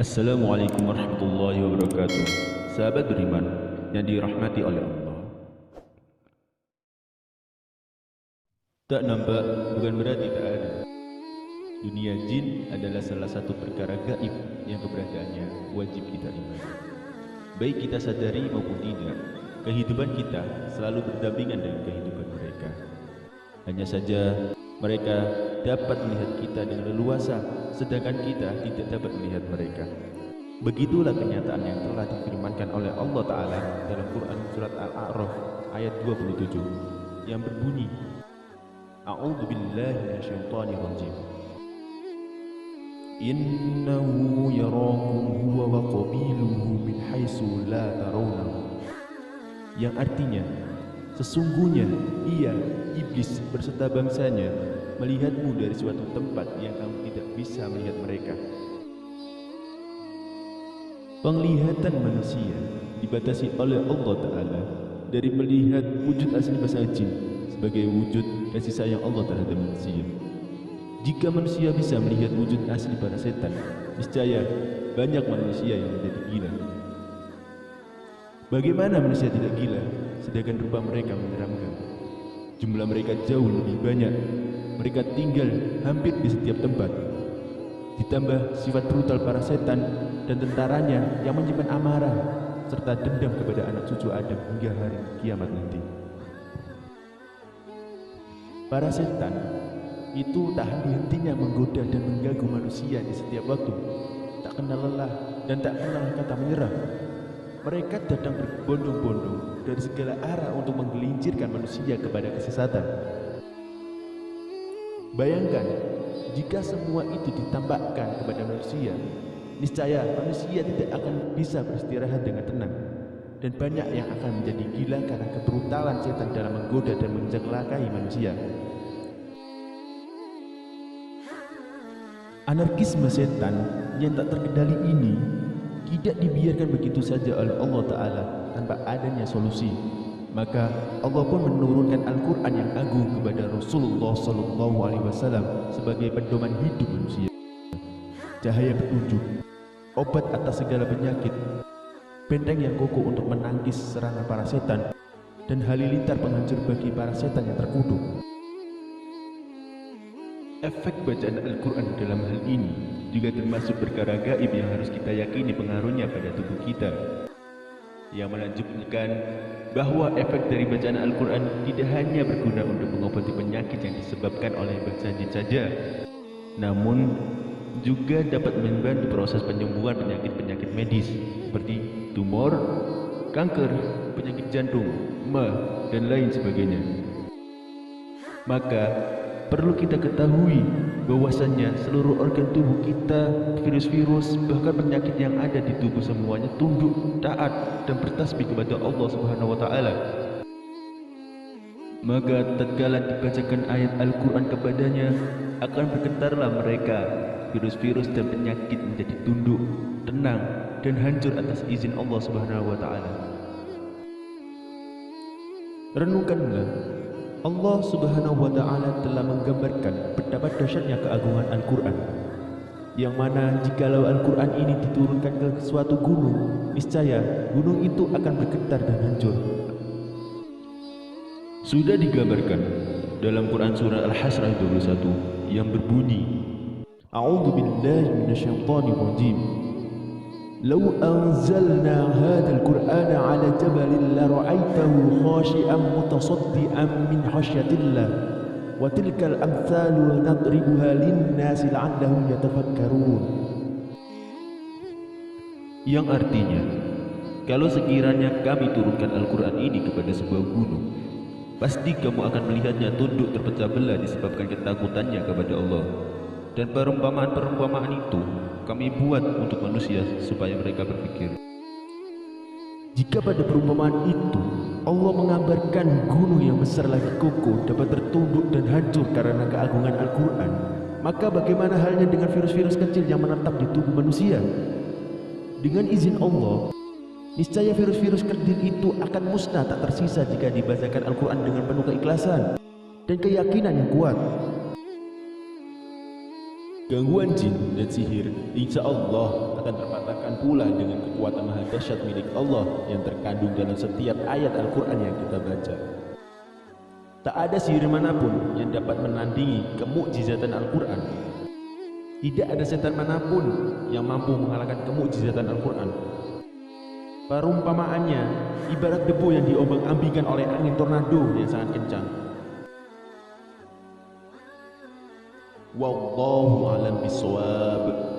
Assalamualaikum warahmatullahi wabarakatuh. Sahabat beriman yang dirahmati oleh Allah. Tak nampak bukan berarti tak ada. Dunia jin adalah salah satu perkara gaib yang keberadaannya wajib kita imani. Baik kita sadari maupun tidak, kehidupan kita selalu berdampingan dengan kehidupan mereka. Hanya saja mereka dapat melihat kita dengan leluasa, sedangkan kita tidak dapat melihat mereka. Begitulah kenyataan yang telah difirmankan oleh Allah Ta'ala dalam Quran Surat Al-A'raf ayat 27 yang berbunyi, A'udzu billahi minasyaitonir rajim. Innahu yarakum huwa wa qabiluhu min haitsu la tarawnahu. Yang artinya, sesungguhnya ia, iblis berserta bangsanya, melihatmu dari suatu tempat yang kamu tidak bisa melihat mereka. Penglihatan manusia dibatasi oleh Allah Ta'ala dari melihat wujud asli bangsa jin sebagai wujud kasih sayang Allah terhadap manusia. Jika manusia bisa melihat wujud asli para setan, niscaya banyak manusia yang menjadi gila. Bagaimana manusia tidak gila, sedangkan rupa mereka menyeramkan? Jumlah mereka jauh lebih banyak. Mereka tinggal hampir di setiap tempat. Ditambah sifat brutal para setan dan tentaranya yang menyimpan amarah serta dendam kepada anak cucu Adam hingga hari kiamat nanti. Para setan itu tak henti-hentinya menggoda dan mengganggu manusia di setiap waktu. Tak kenal lelah dan tak kenal kata menyerah. Mereka datang berbondong-bondong dari segala arah untuk menggelincirkan manusia kepada kesesatan. Bayangkan, jika semua itu ditampakkan kepada manusia, niscaya manusia tidak akan bisa beristirahat dengan tenang. Dan banyak yang akan menjadi gila karena kebrutalan setan dalam menggoda dan menjelakai manusia. Anarkisme setan yang tak terkendali ini tidak dibiarkan begitu saja oleh Allah Ta'ala tanpa adanya solusi. Maka Allah pun menurunkan Al-Quran yang agung kepada Rasulullah SAW sebagai pedoman hidup manusia, cahaya petunjuk, obat atas segala penyakit, benteng yang kokoh untuk menangkis serangan para setan, dan halilintar penghancur bagi para setan yang terkutuk. Efek bacaan Al-Quran dalam hal ini juga termasuk perkara gaib yang harus kita yakini pengaruhnya pada tubuh kita, yang menunjukkan bahwa efek dari bacaan Al-Quran tidak hanya berguna untuk mengobati penyakit yang disebabkan oleh bangsa jin saja, namun juga dapat membantu proses penyembuhan penyakit-penyakit medis seperti tumor, kanker, penyakit jantung, ma, dan lain sebagainya. Maka perlu kita ketahui bahwasannya seluruh organ tubuh kita, virus-virus, bahkan penyakit yang ada di tubuh semuanya tunduk, taat, dan bertasbih kepada Allah Subhanahu wa Ta'ala. Maka tatkala dibacakan ayat Al-Quran kepadanya, akan bergetarlah mereka, virus-virus dan penyakit menjadi tunduk, tenang, dan hancur atas izin Allah Subhanahu wa Ta'ala. Renungkanlah, Allah Subhanahu wa Ta'ala telah menggambarkan betapa dahsyatnya keagungan Al-Quran, yang mana jikalau Al-Quran ini diturunkan ke suatu gunung, niscaya gunung itu akan bergetar dan hancur. Sudah digambarkan dalam Quran surah Al-Hasr 21 yang berbunyi, A'udzu billahi minasyaitonir rajim. لو أنزلنا هذا القرآن على جبل لرأيته خاشعا متصدعا من خشية الله وتلك الأمثال نضربها للناس لعلهم يتفكرون. Yang artinya, kalau sekiranya kami turunkan Al-Quran ini kepada sebuah gunung, pasti kamu akan melihatnya tunduk terpecah belah disebabkan ketakutannya kepada Allah. Dan perumpamaan-perumpamaan itu kami buat untuk manusia supaya mereka berpikir. Jika pada perumpamaan itu Allah mengambarkan gunung yang besar lagi kokoh dapat tertunduk dan hancur karena keagungan Al-Quran, maka bagaimana halnya dengan virus-virus kecil yang menetap di tubuh manusia? Dengan izin Allah, niscaya virus-virus kecil itu akan musnah tak tersisa jika dibacakan Al-Quran dengan penuh keikhlasan dan keyakinan yang kuat. Gangguan jin dan sihir insya Allah akan terpatahkan pula dengan kekuatan maha dahsyat milik Allah yang terkandung dalam setiap ayat Al-Quran yang kita baca. Tak ada sihir manapun yang dapat menandingi kemukjizatan Al-Quran. Tidak ada setan manapun yang mampu mengalahkan kemukjizatan Al-Quran. Perumpamaannya ibarat debu yang diombang-ambingkan oleh angin tornado yang sangat kencang. Wallahu a'lam bishawab.